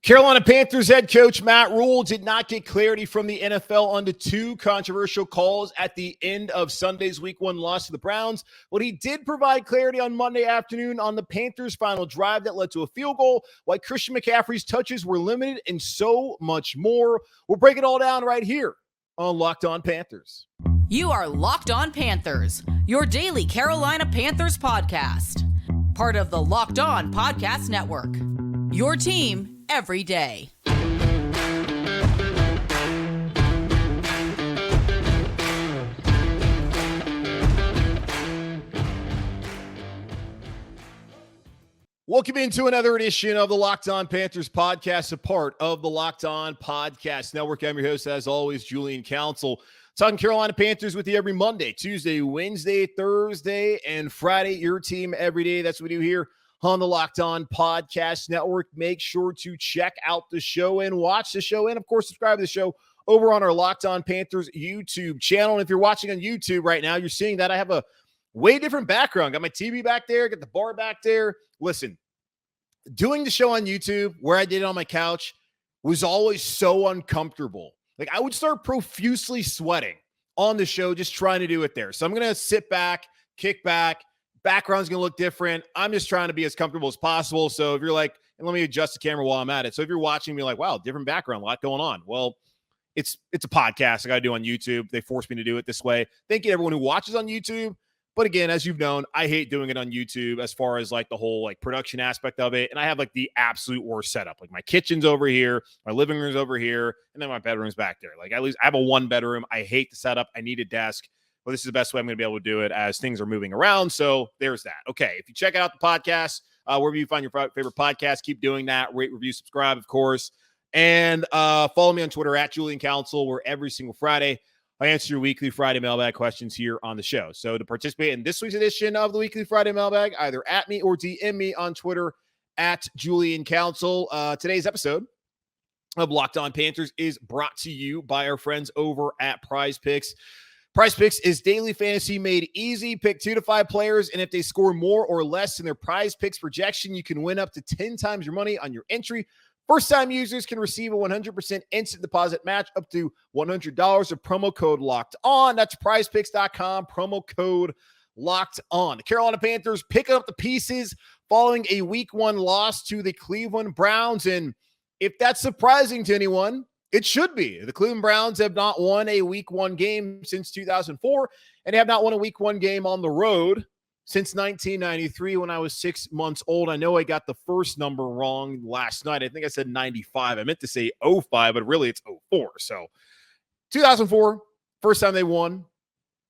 Carolina Panthers head coach Matt Rhule did not get clarity from the NFL on the two controversial calls at the end of Sunday's Week 1 loss to the Browns, but he did provide clarity on Monday afternoon on the Panthers' final drive that led to a field goal, why Christian McCaffrey's touches were limited, and so much more. We'll break it all down right here on Locked On Panthers. You are Locked On Panthers, your daily Carolina Panthers podcast. Part of the Locked On Podcast Network, your team every day. Welcome into another edition of the Locked On Panthers podcast, a part of the Locked On Podcast Network. I'm your host, as always, Julian Council. Talking Carolina Panthers with you every Monday, Tuesday, Wednesday, Thursday, and Friday. Your team every day. That's what we do here on the Locked On Podcast Network. Make sure to check out the show and watch the show, and of course, subscribe to the show over on our Locked On Panthers YouTube channel. And if you're watching on YouTube right now, you're seeing that I have a way different background. Got my TV back there, got the bar back there. Listen, doing the show on YouTube where I did it on my couch was always so uncomfortable. Like, I would start profusely sweating on the show just trying to do it there. So I'm going to sit back, kick back. Background's going to look different. I'm just trying to be as comfortable as possible. So if you're like, and let me adjust the camera while I'm at it. So if you're watching me like, wow, different background, a lot going on. Well, it's a podcast I got to do on YouTube. They forced me to do it this way. Thank you to everyone who watches on YouTube. But again, as you've known, I hate doing it on YouTube as far as like the whole like production aspect of it. And I have like the absolute worst setup. Like my kitchen's over here, my living room's over here, and then my bedroom's back there. Like at least I have a one bedroom. I hate the setup. I need a desk. Well, this is the best way I'm going to be able to do it as things are moving around. So there's that. Okay. If you check out the podcast, wherever you find your favorite podcast, keep doing that. Rate, review, subscribe, of course. And follow me on Twitter at Julian Council, where every single Friday I answer your weekly Friday mailbag questions here on the show. So to participate in this week's edition of the weekly Friday mailbag, either at me or DM me on Twitter at Julian Council. Today's episode of Locked On Panthers is brought to you by our friends over at Prize Picks. Prize Picks is daily fantasy made easy. Pick 2 to 5 players, and if they score more or less than their Prize Picks projection, you can win up to 10 times your money on your entry. First-time users can receive a 100% instant deposit match up to $100 with promo code Locked On. That's prizepicks.com, promo code Locked On. The Carolina Panthers picking up the pieces following a Week 1 loss to the Cleveland Browns. And if that's surprising to anyone, it should be. The Cleveland Browns have not won a Week 1 game since 2004, and have not won a Week 1 game on the road since 1993 when I was 6 months old. I know I got the first number wrong last night. I think I said 95. I meant to say 05, but really it's 04. So 2004, first time they won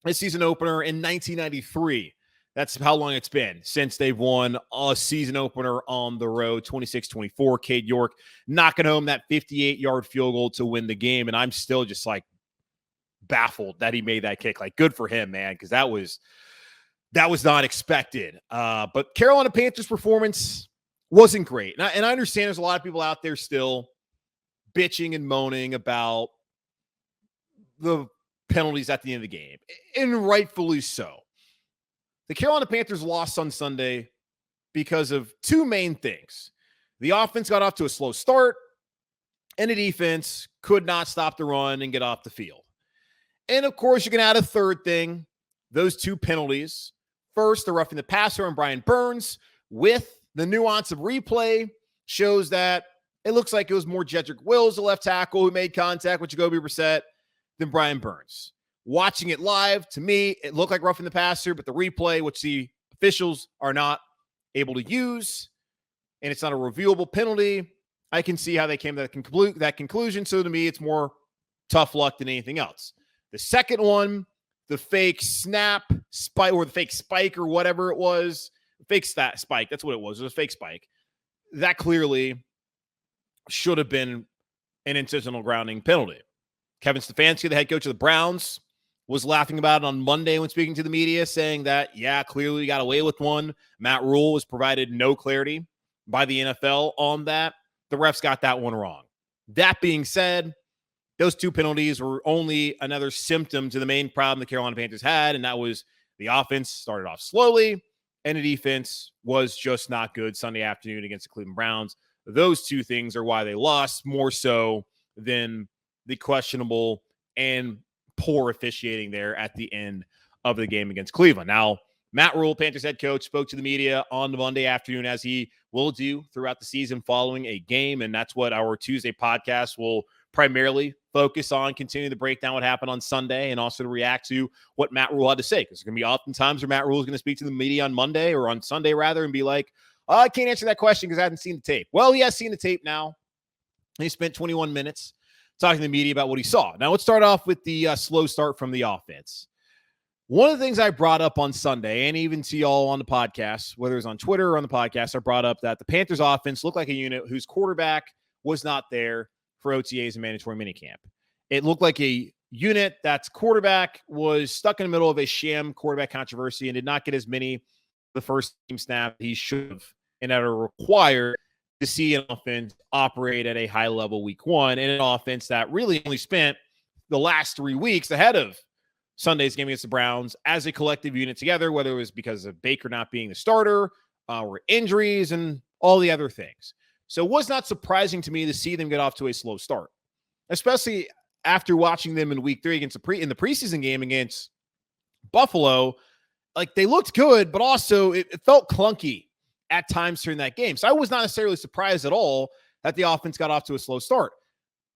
a season opener in 1993. That's how long it's been since they've won a season opener on the road. 26-24, Cade York knocking home that 58-yard field goal to win the game. And I'm still just like baffled that he made that kick. Like, good for him, man, because that was not expected. But Carolina Panthers' performance wasn't great. And I understand there's a lot of people out there still bitching and moaning about the penalties at the end of the game, and rightfully so. The Carolina Panthers lost on Sunday because of two main things. The offense got off to a slow start, and the defense could not stop the run and get off the field. And, of course, you can add a third thing, those two penalties. First, the roughing the passer on Brian Burns with the nuance of replay shows that it looks like it was more Jedrick Wills, the left tackle, who made contact with Jacoby Brissett than Brian Burns. Watching it live, to me, it looked like roughing the passer, but the replay, which the officials are not able to use, and it's not a reviewable penalty, I can see how they came to that conclusion. So to me, it's more tough luck than anything else. The second one, the fake snap spike, or the fake spike, or whatever it was, fake spike, that's what it was. It was a fake spike. That clearly should have been an intentional grounding penalty. Kevin Stefanski, the head coach of the Browns, was laughing about it on Monday when speaking to the media, saying that, yeah, clearly we got away with one. Matt Rhule was provided no clarity by the NFL on that. The refs got that one wrong. That being said, those two penalties were only another symptom to the main problem the Carolina Panthers had, and that was the offense started off slowly, and the defense was just not good Sunday afternoon against the Cleveland Browns. those two things are why they lost, more so than the questionable and poor officiating there at the end of the game against Cleveland. Now, Matt Rhule, Panthers head coach, spoke to the media on the Monday afternoon, as he will do throughout the season following a game, and that's what our Tuesday podcast will primarily focus on, continuing to break down what happened on Sunday and also to react to what Matt Rhule had to say, because there's going to be oftentimes where Matt Rhule is going to speak to the media on Monday or on Sunday, rather, and be like, oh, I can't answer that question because I haven't seen the tape. Well, he has seen the tape now. He spent 21 minutes talking to the media about what he saw. Now, let's start off with the slow start from the offense. One of the things I brought up on Sunday, and even to y'all on the podcast, whether it's on Twitter or on the podcast, I brought up that the Panthers offense looked like a unit whose quarterback was not there for OTAs and mandatory minicamp. It looked like a unit that's quarterback was stuck in the middle of a sham quarterback controversy and did not get as many the first team snap he should have, and that are required to see an offense operate at a high level week one, and an offense that really only spent the last 3 weeks ahead of Sunday's game against the Browns as a collective unit together, whether it was because of Baker not being the starter or injuries and all the other things. So it was not surprising to me to see them get off to a slow start, especially after watching them in week 3 against in the preseason game against Buffalo. Like, they looked good, but also it felt clunky at times during that game. So I was not necessarily surprised at all that the offense got off to a slow start,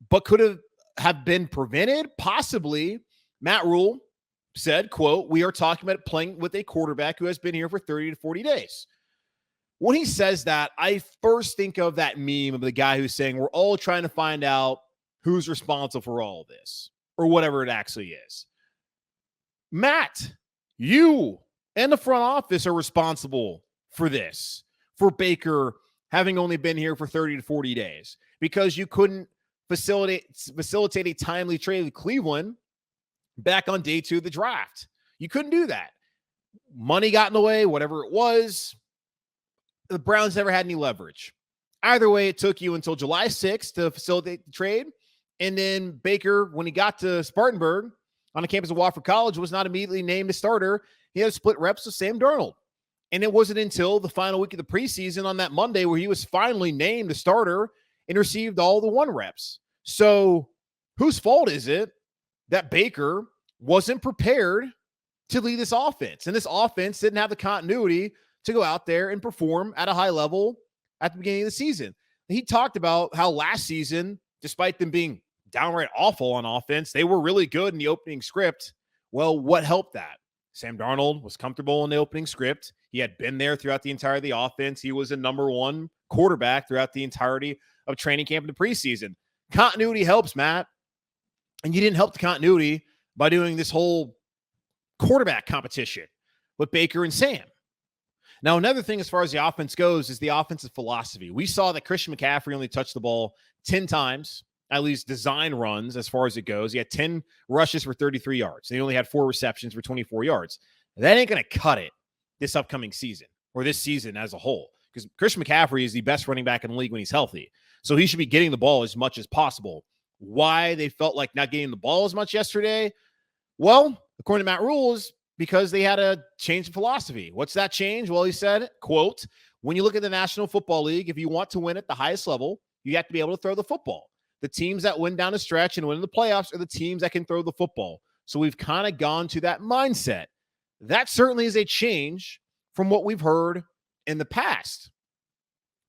but could have been prevented. Possibly. Matt Rhule said, quote, "We are talking about playing with a quarterback who has been here for 30 to 40 days. When he says that, I first think of that meme of the guy who's saying, we're all trying to find out who's responsible for all of this, or whatever it actually is. Matt, you and the front office are responsible for this, for Baker having only been here for 30 to 40 days, because you couldn't facilitate a timely trade with Cleveland back on day 2 of the draft. You couldn't do that. Money got in the way, whatever it was. The Browns never had any leverage. Either way, it took you until July 6th to facilitate the trade. And then Baker, when he got to Spartanburg on the campus of Wofford College, was not immediately named a starter. He had split reps with Sam Darnold. And it wasn't until the final week of the preseason on that Monday where he was finally named a starter and received all the 1 reps. So whose fault is it that Baker wasn't prepared to lead this offense? And this offense didn't have the continuity to go out there and perform at a high level at the beginning of the season. He talked about how last season, despite them being downright awful on offense, they were really good in the opening script. Well, what helped that? Sam Darnold was comfortable in the opening script. He had been there throughout the entirety of the offense. He was a number 1 quarterback throughout the entirety of training camp in the preseason. Continuity helps, Matt. And you didn't help the continuity by doing this whole quarterback competition with Baker and Sam. Now, another thing as far as the offense goes is the offensive philosophy. We saw that Christian McCaffrey only touched the ball 10 times, at least design runs as far as it goes. He had 10 rushes for 33 yards. They only had 4 receptions for 24 yards. That ain't going to cut it this upcoming season or this season as a whole, because Christian McCaffrey is the best running back in the league when he's healthy. So he should be getting the ball as much as possible. Why they felt like not getting the ball as much yesterday? Well, according to Matt Rhule, is because they had a change in philosophy. What's that change? Well, he said, quote, "When you look at the National Football League, if you want to win at the highest level, you have to be able to throw the football. The teams that win down the stretch and win in the playoffs are the teams that can throw the football. So we've kind of gone to that mindset." That certainly is a change from what we've heard in the past.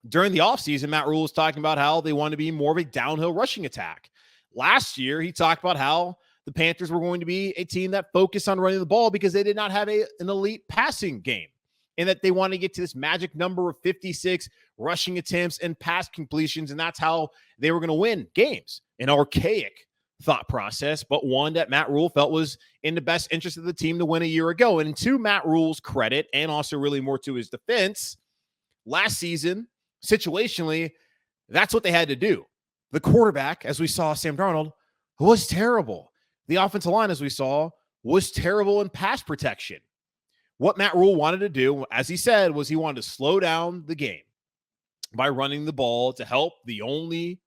During the offseason, Matt Rhule was talking about how they want to be more of a downhill rushing attack. Last year, he talked about how the Panthers were going to be a team that focused on running the ball because they did not have an elite passing game, and that they wanted to get to this magic number of 56 rushing attempts and pass completions, and that's how they were going to win games. An archaic thought process, but one that Matt Rhule felt was in the best interest of the team to win a year ago. And to Matt Rule's credit, and also really more to his defense, last season, situationally, that's what they had to do. The quarterback, as we saw, Sam Darnold, was terrible. The offensive line, as we saw, was terrible in pass protection. What Matt Rhule wanted to do, as he said, was he wanted to slow down the game by running the ball to help the only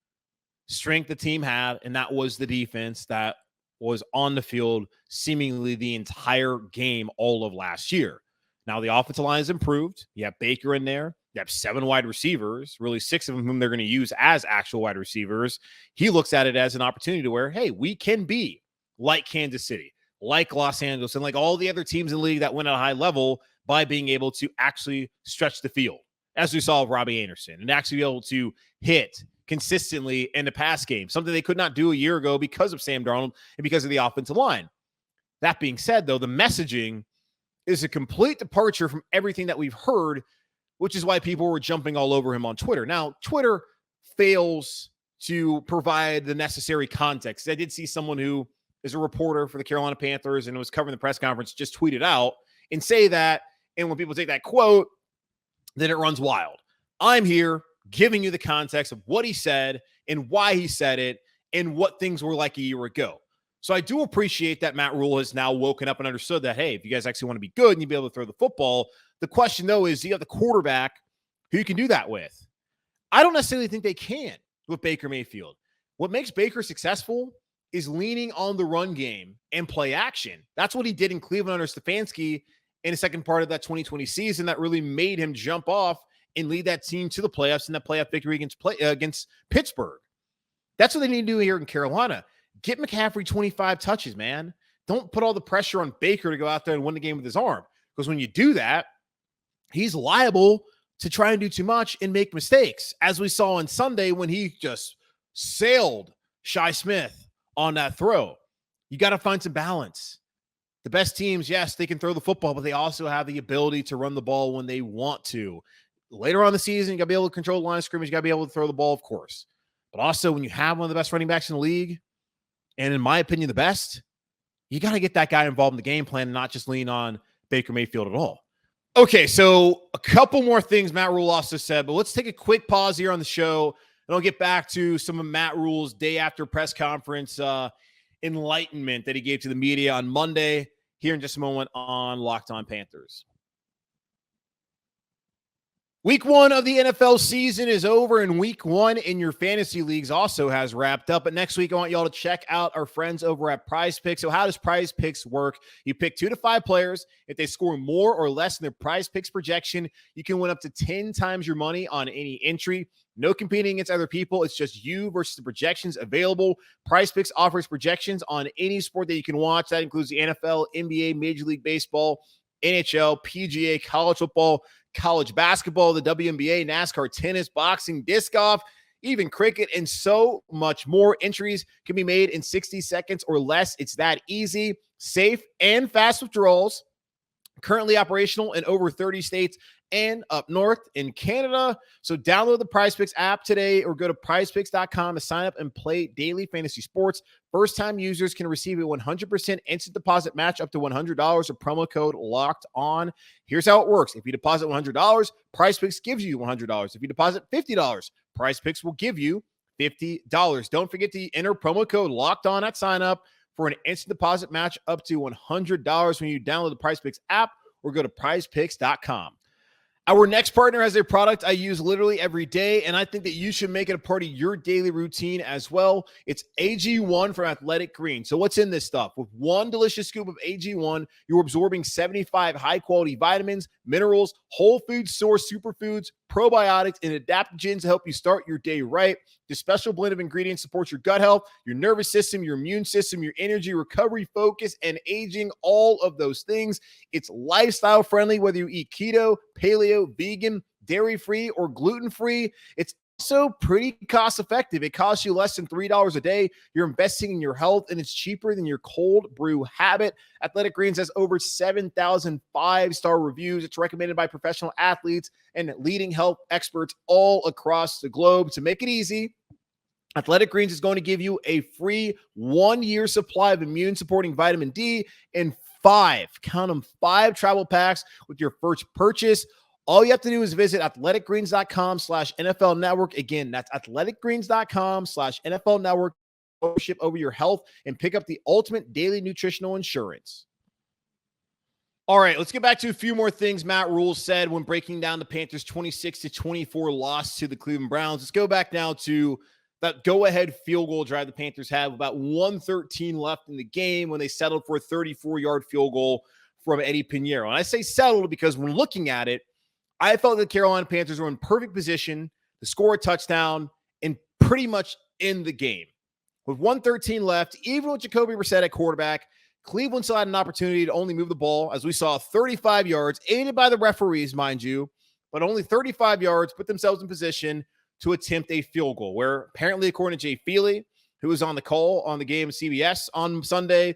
strength the team had, and that was the defense that was on the field seemingly the entire game all of last year. Now, the offensive line has improved. You have Baker in there. You have 7 wide receivers, really 6 of them whom they're going to use as actual wide receivers. He looks at it as an opportunity to where, hey, we can be like Kansas City, like Los Angeles, and like all the other teams in the league that went at a high level by being able to actually stretch the field, as we saw with Robbie Anderson, and actually be able to hit consistently in the pass game, something they could not do a year ago because of Sam Darnold and because of the offensive line. That being said, though, the messaging is a complete departure from everything that we've heard, which is why people were jumping all over him on Twitter. Now, Twitter fails to provide the necessary context. I did see someone who is a reporter for the Carolina Panthers and was covering the press conference just tweet it out and say that, and when people take that quote, then it runs wild. I'm here giving you the context of what he said and why he said it and what things were like a year ago. So I do appreciate that Matt Rhule has now woken up and understood that, hey, if you guys actually want to be good and you be able to throw the football, the question, though, is do you have the quarterback who you can do that with? I don't necessarily think they can with Baker Mayfield. What makes Baker successful is leaning on the run game and play action. That's what he did in Cleveland under Stefanski in the second part of that 2020 season that really made him jump off and lead that team to the playoffs and that playoff victory against Pittsburgh. That's what they need to do here in Carolina. Get McCaffrey 25 touches, man. Don't put all the pressure on Baker to go out there and win the game with his arm. Because when you do that, he's liable to try and do too much and make mistakes, as we saw on Sunday when he just sailed Shi Smith on that throw. You got to find some balance. The best teams, yes, they can throw the football, but they also have the ability to run the ball when they want to. Later on in the season, you got to be able to control the line of scrimmage. You got to be able to throw the ball, of course. But also, when you have one of the best running backs in the league, and in my opinion, the best, you got to get that guy involved in the game plan and not just lean on Baker Mayfield at all. Okay, so a couple more things Matt Rhule also said, but let's take a quick pause here on the show, and I'll get back to some of Matt Rhule's day after press conference enlightenment that he gave to the media on Monday here in just a moment on Locked On Panthers. Week 1 of the NFL season is over, and week 1 in your fantasy leagues also has wrapped up. But next week, I want y'all to check out our friends over at Prize Picks. So how does Prize Picks work? You pick 2 to 5 players. If they score more or less than their Prize Picks projection, you can win up to 10 times your money on any entry. No competing against other people. It's just you versus the projections available. Prize Picks offers projections on any sport that you can watch. That includes the NFL, NBA, Major League Baseball, NHL, PGA, college football, college basketball, the WNBA, NASCAR, tennis, boxing, disc golf, even cricket, and so much more. Entries can be made in 60 seconds or less. It's that easy, safe, and fast withdrawals. Currently operational in over 30 states and up north in Canada. So download the PrizePicks app today or go to prizepicks.com to sign up and play daily fantasy sports. First-time users can receive a 100% instant deposit match up to $100 with promo code Locked On. Here's how it works. If you deposit $100, PrizePicks gives you $100. If you deposit $50, PrizePicks will give you $50. Don't forget to enter promo code Locked On at sign up for an instant deposit match up to $100 when you download the PrizePicks app or go to prizepicks.com. Our next partner has a product I use literally every day, and I think that you should make it a part of your daily routine as well. It's AG1 from Athletic Greens. So what's in this stuff? With one delicious scoop of AG1, you're absorbing 75 high-quality vitamins, minerals, whole food source superfoods, probiotics, and adaptogens to help you start your day right. This special blend of ingredients supports your gut health, your nervous system, your immune system, your energy, recovery, focus, and aging, all of those things. It's lifestyle friendly, whether you eat keto, paleo, vegan, dairy-free, or gluten-free. It's also pretty cost-effective. It costs you less than $3 a day. You're investing in your health, and it's cheaper than your cold brew habit. Athletic Greens has over 7,000 five-star reviews. It's recommended by professional athletes and leading health experts all across the globe. To make it easy, Athletic Greens is going to give you a free 1-year supply of immune-supporting vitamin D and 5 travel packs with your first purchase. All you have to do is visit athleticgreens.com/NFL Network. Again, that's athleticgreens.com/NFL Network. Ownership over your health and pick up the ultimate daily nutritional insurance. All right, let's get back to a few more things Matt Rhule said when breaking down the Panthers' 26-24 loss to the Cleveland Browns. Let's go back now to that go-ahead field goal drive the Panthers have about 1:13 left in the game when they settled for a 34-yard field goal from Eddie Pinheiro. And I say settled because when looking at it, I felt the Carolina Panthers were in perfect position to score a touchdown and pretty much end the game. With 1:13 left, even with Jacoby Brissett at quarterback, Cleveland still had an opportunity to only move the ball, as we saw 35 yards, aided by the referees, mind you, but only 35 yards, put themselves in position to attempt a field goal, where apparently, according to Jay Feely, who was on the call on the game of CBS on Sunday,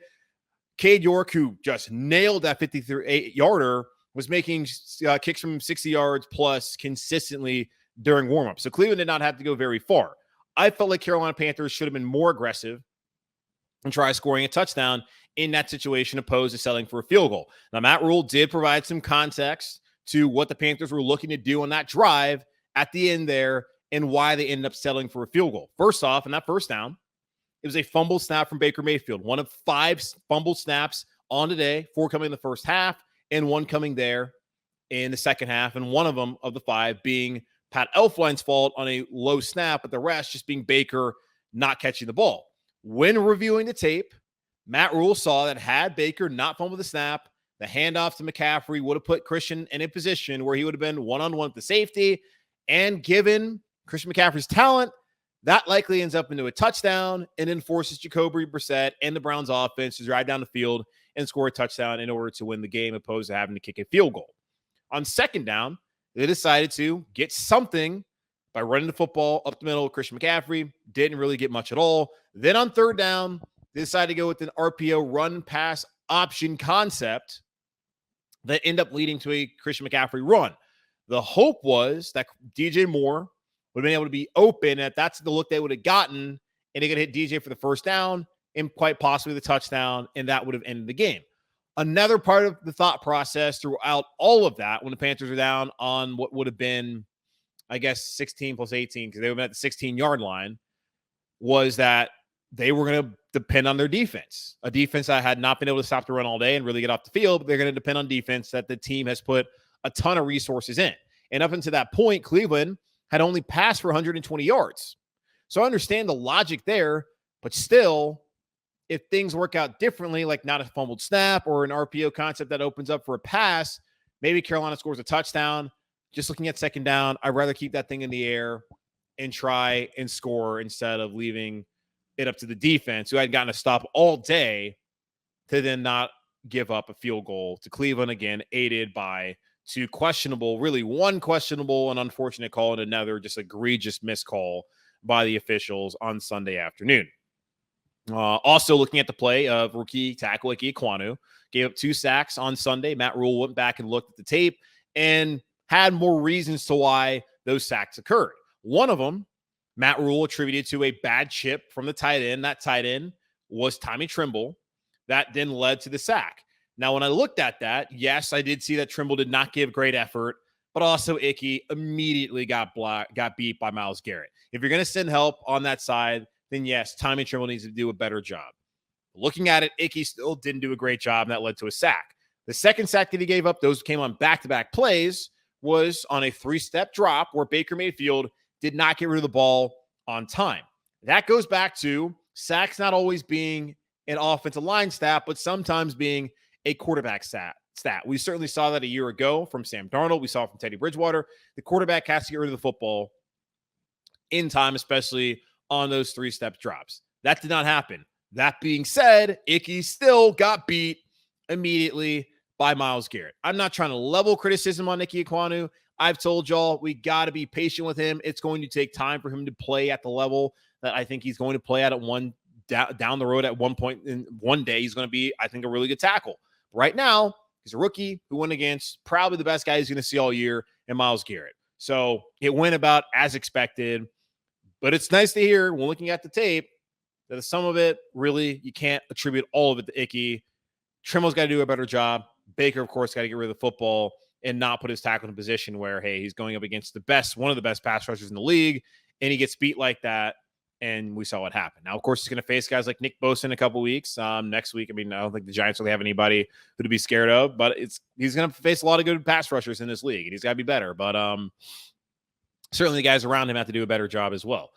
Cade York, who just nailed that 53-yarder, was making kicks from 60 yards plus consistently during warmup. So Cleveland did not have to go very far. I felt like Carolina Panthers should have been more aggressive and try scoring a touchdown in that situation opposed to settling for a field goal. Now, Matt Rhule did provide some context to what the Panthers were looking to do on that drive at the end there and why they ended up settling for a field goal. First off, in that first down, it was a fumble snap from Baker Mayfield, one of 5 fumble snaps on today, 4 coming in the first half and 1 coming there in the second half, and one of them of the 5 being Pat Elflein's fault on a low snap, but the rest just being Baker not catching the ball. When reviewing the tape, Matt Rhule saw that had Baker not fumbled the snap, the handoff to McCaffrey would have put Christian in a position where he would have been one-on-one with the safety, and given Christian McCaffrey's talent, that likely ends up into a touchdown and then forces Jacoby Brissett and the Browns offense to drive down the field and score a touchdown in order to win the game, opposed to having to kick a field goal. On second down, they decided to get something by running the football up the middle of Christian McCaffrey. Didn't really get much at all. Then on third down, they decided to go with an RPO run-pass option concept that ended up leading to a Christian McCaffrey run. The hope was that DJ Moore would have been able to be open, and that's the look they would have gotten, and they could hit DJ for the first down and quite possibly the touchdown, and that would have ended the game. Another part of the thought process throughout all of that, when the Panthers were down on what would have been, I guess, 16 plus 18, because they were at the 16-yard line, was that they were going to depend on their defense. A defense that had not been able to stop the run all day and really get off the field, but they're going to depend on defense that the team has put a ton of resources in. And up until that point, Cleveland had only passed for 120 yards. So I understand the logic there, but still, if things work out differently, like not a fumbled snap or an RPO concept that opens up for a pass, maybe Carolina scores a touchdown. Just looking at second down, I'd rather keep that thing in the air and try and score instead of leaving it up to the defense, who had gotten a stop all day, to then not give up a field goal to Cleveland, again, aided by 2 questionable, really 1 questionable and unfortunate call and another just egregious miscall by the officials on Sunday afternoon. Also looking at the play of rookie tackle Ike Ekwonu, gave up 2 sacks on Sunday. Matt Rhule went back and looked at the tape and had more reasons to why those sacks occurred. One of them, Matt Rhule attributed to a bad chip from the tight end. That tight end was Tommy Trimble. That then led to the sack. Now, when I looked at that, yes, I did see that Trimble did not give great effort, but also Icky immediately got beat by Myles Garrett. If you're going to send help on that side, then yes, Tommy Trimble needs to do a better job. Looking at it, Icky still didn't do a great job, and that led to a sack. The second sack that he gave up, those came on back-to-back plays, was on a 3-step drop where Baker Mayfield did not get rid of the ball on time. That goes back to sacks not always being an offensive line stat, but sometimes being a quarterback stat. We certainly saw that a year ago from Sam Darnold. We saw it from Teddy Bridgewater. The quarterback has to get rid of the football in time, especially on those 3-step drops. That did not happen. That being said, Icky still got beat immediately by Myles Garrett. I'm not trying to level criticism on Ike Ekwonu. I've told y'all we got to be patient with him. It's going to take time for him to play at the level that I think he's going to play at down the road at one point. In one day, he's going to be, I think, a really good tackle. Right now, he's a rookie who went against probably the best guy he's going to see all year in Myles Garrett. So it went about as expected. But it's nice to hear when looking at the tape that some of it really, you can't attribute all of it to Icky. Trimble's got to do a better job. Baker, of course, got to get rid of the football and not put his tackle in a position where, hey, he's going up against one of the best pass rushers in the league, and he gets beat like that, and we saw what happened. Now, of course, he's going to face guys like Nick Bosa in a couple weeks. Next week, I don't think the Giants really have anybody who to be scared of, but he's going to face a lot of good pass rushers in this league, and he's got to be better. But certainly the guys around him have to do a better job as well.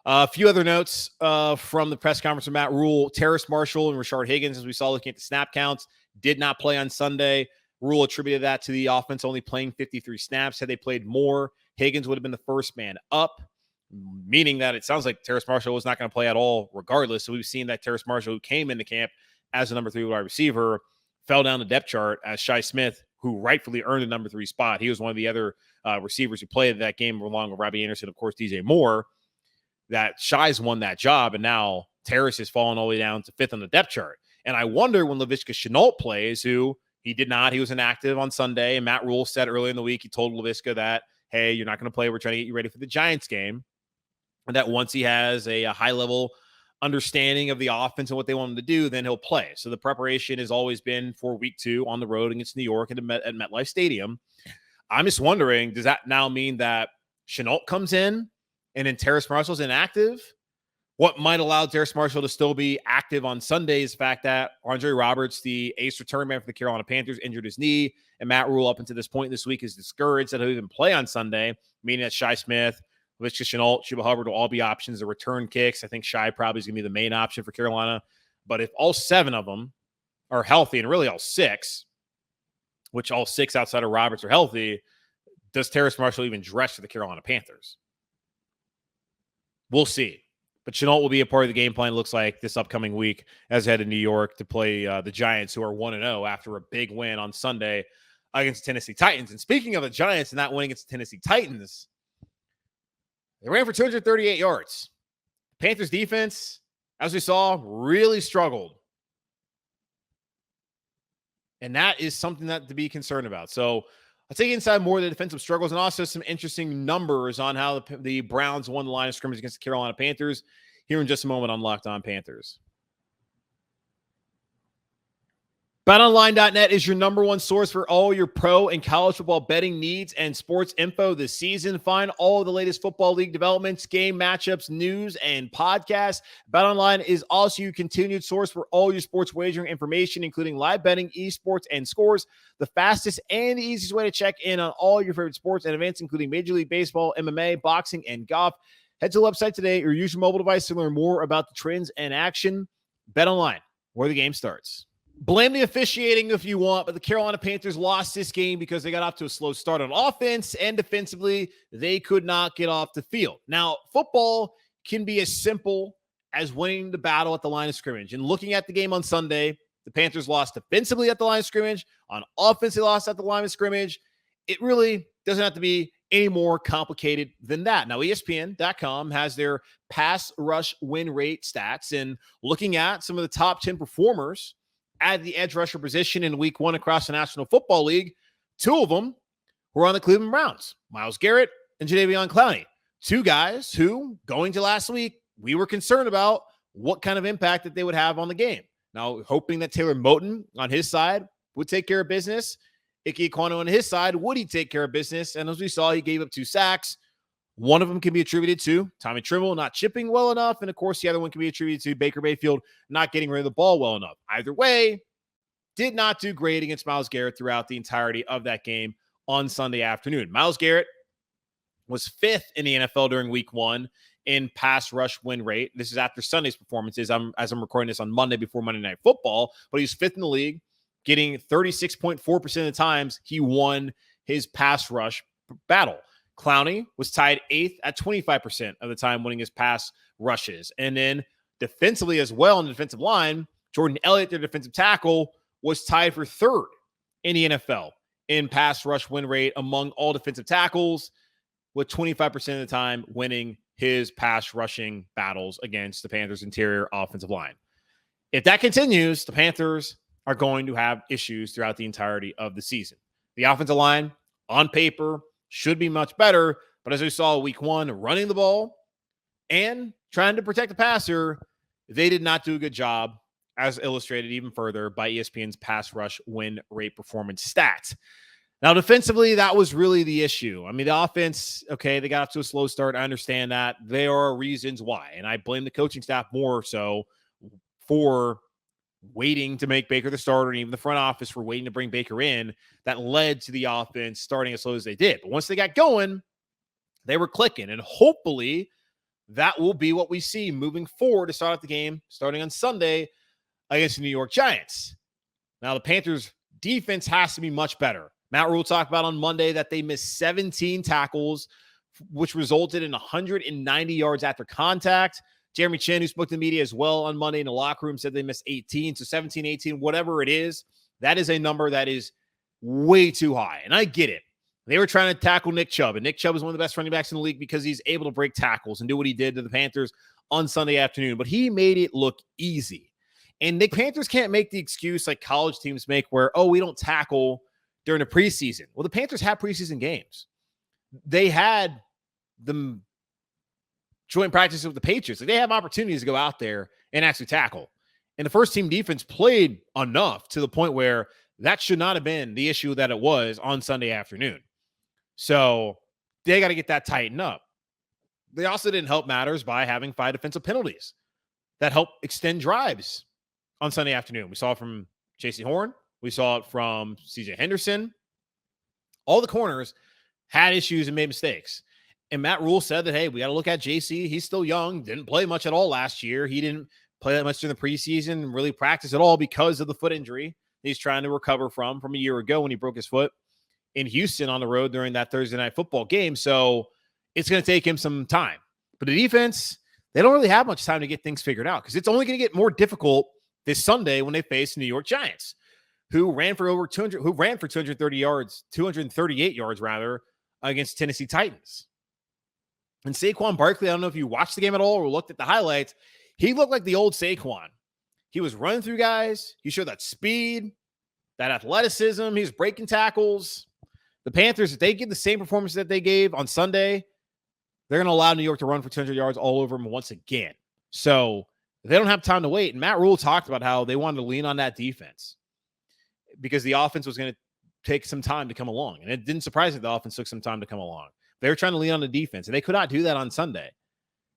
A few other notes from the press conference from Matt Rhule. Terrace Marshall and Rashard Higgins, as we saw looking at the snap counts, did not play on Sunday. Rhule attributed that to the offense only playing 53 snaps. Had they played more, Higgins would have been the first man up, meaning that it sounds like Terrace Marshall was not going to play at all regardless. So we've seen that Terrace Marshall, who came into camp as the number 3 wide receiver, fell down the depth chart as Shi Smith, who rightfully earned the number 3 spot. He was one of the other receivers who played that game along with Robbie Anderson, of course, DJ Moore, that Shi's won that job. And now Terrace has fallen all the way down to 5th on the depth chart. And I wonder when Laviska Shenault plays, who he did not. He was inactive on Sunday. And Matt Rhule said earlier in the week, he told Laviska that, hey, you're not going to play. We're trying to get you ready for the Giants game. And that once he has a high-level understanding of the offense and what they want him to do, then he'll play. So the preparation has always been for week 2 on the road against New York at MetLife Stadium. I'm just wondering, does that now mean that Shenault comes in and then Terrace Marshall's inactive? What might allow Terrace Marshall to still be active on Sunday is the fact that Andre Roberts, the ace return man for the Carolina Panthers, injured his knee, and Matt Rhule up until this point this week is discouraged that he'll even play on Sunday, meaning that Shi Smith, Laviska Shenault, Chuba Hubbard will all be options. The return kicks, I think Shi probably is going to be the main option for Carolina. But if all 7 of them are healthy, and really all 6, which all 6 outside of Roberts are healthy, does Terrace Marshall even dress for the Carolina Panthers? We'll see. But Shenault will be a part of the game plan, it looks like, this upcoming week as they head to New York to play the Giants, who are 1-0 after a big win on Sunday against the Tennessee Titans. And speaking of the Giants and that win against the Tennessee Titans, they ran for 238 yards. Panthers defense, as we saw, really struggled. And that is something that to be concerned about. So I'll take you inside more of the defensive struggles and also some interesting numbers on how the Browns won the line of scrimmage against the Carolina Panthers here in just a moment on Locked On Panthers. BetOnline.net is your number one source for all your pro and college football betting needs and sports info this season. Find all of the latest football league developments, game matchups, news, and podcasts. BetOnline is also your continued source for all your sports wagering information, including live betting, esports, and scores. The fastest and easiest way to check in on all your favorite sports and events, including Major League Baseball, MMA, boxing, and golf. Head to the website today or use your mobile device to learn more about the trends and action. BetOnline, where the game starts. Blame the officiating if you want, but the Carolina Panthers lost this game because they got off to a slow start on offense, and defensively, they could not get off the field. Now, football can be as simple as winning the battle at the line of scrimmage. And looking at the game on Sunday, the Panthers lost defensively at the line of scrimmage. On offense, they lost at the line of scrimmage. It really doesn't have to be any more complicated than that. Now, ESPN.com has their pass rush win rate stats, and looking at some of the top 10 performers at the edge rusher position in week 1 across the National Football League, 2 of them were on the Cleveland Browns, Myles Garrett and Jadeveon Clowney. 2 guys who, going to last week, we were concerned about what kind of impact that they would have on the game. Now, hoping that Taylor Moton on his side would take care of business. Ike Ekwonu on his side, would he take care of business? And as we saw, he gave up 2 sacks. One of them can be attributed to Tommy Trimble not chipping well enough. And, of course, the other one can be attributed to Baker Mayfield not getting rid of the ball well enough. Either way, did not do great against Myles Garrett throughout the entirety of that game on Sunday afternoon. Myles Garrett was 5th in the NFL during week 1 in pass rush win rate. This is after Sunday's performances. As I'm recording this on Monday before Monday Night Football, but he's 5th in the league, getting 36.4% of the times he won his pass rush battle. Clowney was tied 8th at 25% of the time winning his pass rushes. And then defensively as well on the defensive line, Jordan Elliott, their defensive tackle, was tied for 3rd in the NFL in pass rush win rate among all defensive tackles, with 25% of the time winning his pass rushing battles against the Panthers' interior offensive line. If that continues, the Panthers are going to have issues throughout the entirety of the season. The offensive line, on paper, should be much better, but as we saw week 1, running the ball and trying to protect the passer, they did not do a good job, as illustrated even further by ESPN's pass rush win rate performance stats. Now, defensively, that was really the issue. I mean, the offense, okay, they got off to a slow start. I understand that. There are reasons why, and I blame the coaching staff more so for waiting to make Baker the starter, and even the front office for waiting to bring Baker in. That led to the offense starting as slow as they did. But once they got going, they were clicking, and hopefully that will be what we see moving forward to start out the game starting on Sunday against the New York Giants. Now, the Panthers defense has to be much better. Matt Rhule talked about on Monday that they missed 17 tackles, which resulted in 190 yards after contact. Jeremy Chin, who spoke to the media as well on Monday in the locker room, said they missed 18. So 17, 18, whatever it is, that is a number that is way too high. And I get it. They were trying to tackle Nick Chubb, and Nick Chubb is one of the best running backs in the league because he's able to break tackles and do what he did to the Panthers on Sunday afternoon. But he made it look easy. And the Panthers can't make the excuse like college teams make where, oh, we don't tackle during the preseason. Well, the Panthers had preseason games. They had the joint practices with the Patriots. Like, they have opportunities to go out there and actually tackle. And the first team defense played enough to the point where that should not have been the issue that it was on Sunday afternoon. So they got to get that tightened up. They also didn't help matters by having 5 defensive penalties that help extend drives on Sunday afternoon. We saw it from J.C. Horn. We saw it from C.J. Henderson. All the corners had issues and made mistakes. And Matt Rhule said that, hey, we got to look at J.C. He's still young. Didn't play much at all last year. He didn't play that much during the preseason and really practice at all because of the foot injury he's trying to recover from a year ago when he broke his foot in Houston on the road during that Thursday night football game. So it's going to take him some time. But the defense, they don't really have much time to get things figured out because it's only going to get more difficult this Sunday when they face New York Giants, who ran for 238 yards rather, against Tennessee Titans. And Saquon Barkley, I don't know if you watched the game at all or looked at the highlights. He looked like the old Saquon. He was running through guys. He showed that speed, that athleticism. He was breaking tackles. The Panthers, if they give the same performance that they gave on Sunday, they're going to allow New York to run for 200 yards all over them once again. So they don't have time to wait. And Matt Rhule talked about how they wanted to lean on that defense because the offense was going to take some time to come along. And it didn't surprise me the offense took some time to come along. They were trying to lean on the defense, and they could not do that on Sunday.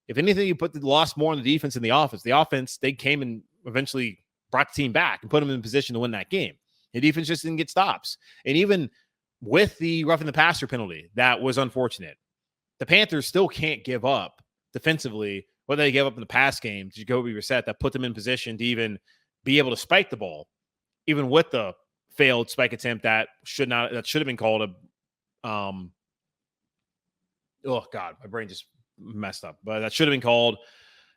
If anything, you put the loss more on the defense than the offense. The offense, they came and eventually brought the team back and put them in position to win that game. The defense just didn't get stops. And even with the roughing the passer penalty, that was unfortunate. The Panthers still can't give up defensively what they gave up in the pass game to Jacoby Brissett that put them in position to even be able to spike the ball, even with the failed spike attempt that should have been called oh God, my brain just messed up, but that should have been called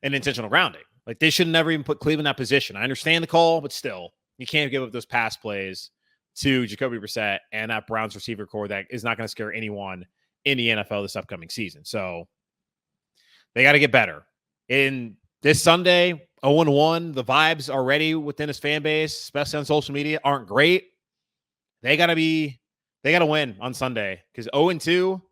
an intentional grounding. Like, they should never even put Cleveland in that position. I understand the call, but still, you can't give up those pass plays to Jacoby Brissett and that Browns receiver core that is not going to scare anyone in the NFL this upcoming season. So they got to get better. In this Sunday, 0-1, the vibes already within his fan base, especially on social media, aren't great. They got to win on Sunday because 0-2,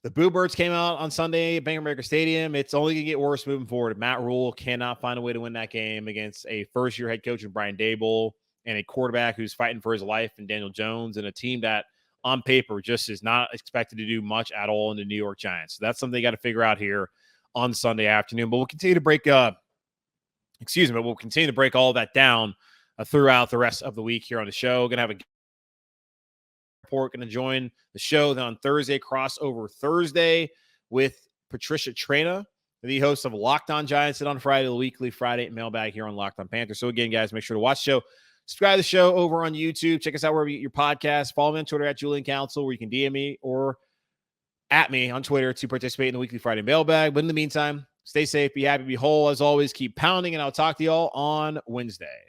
the Boo Birds came out on Sunday at Bank of America Stadium. It's only going to get worse moving forward. Matt Rhule cannot find a way to win that game against a first-year head coach in Brian Daboll and a quarterback who's fighting for his life in Daniel Jones, and a team that on paper just is not expected to do much at all in the New York Giants. So that's something they got to figure out here on Sunday afternoon. But we'll continue to break all that down throughout the rest of the week here on the show. Going to have a report, going to join the show then on Thursday, crossover Thursday with Patricia Traina, the host of Locked On Giants, and on Friday, the weekly Friday mailbag here on Locked On Panthers. So again, guys, make sure to watch the show. Subscribe to the show over on YouTube. Check us out wherever you get your podcast. Follow me on Twitter at Julian Council, where you can DM me or at me on Twitter to participate in the weekly Friday mailbag. But in the meantime, stay safe, be happy, be whole. As always, keep pounding, and I'll talk to y'all on Wednesday.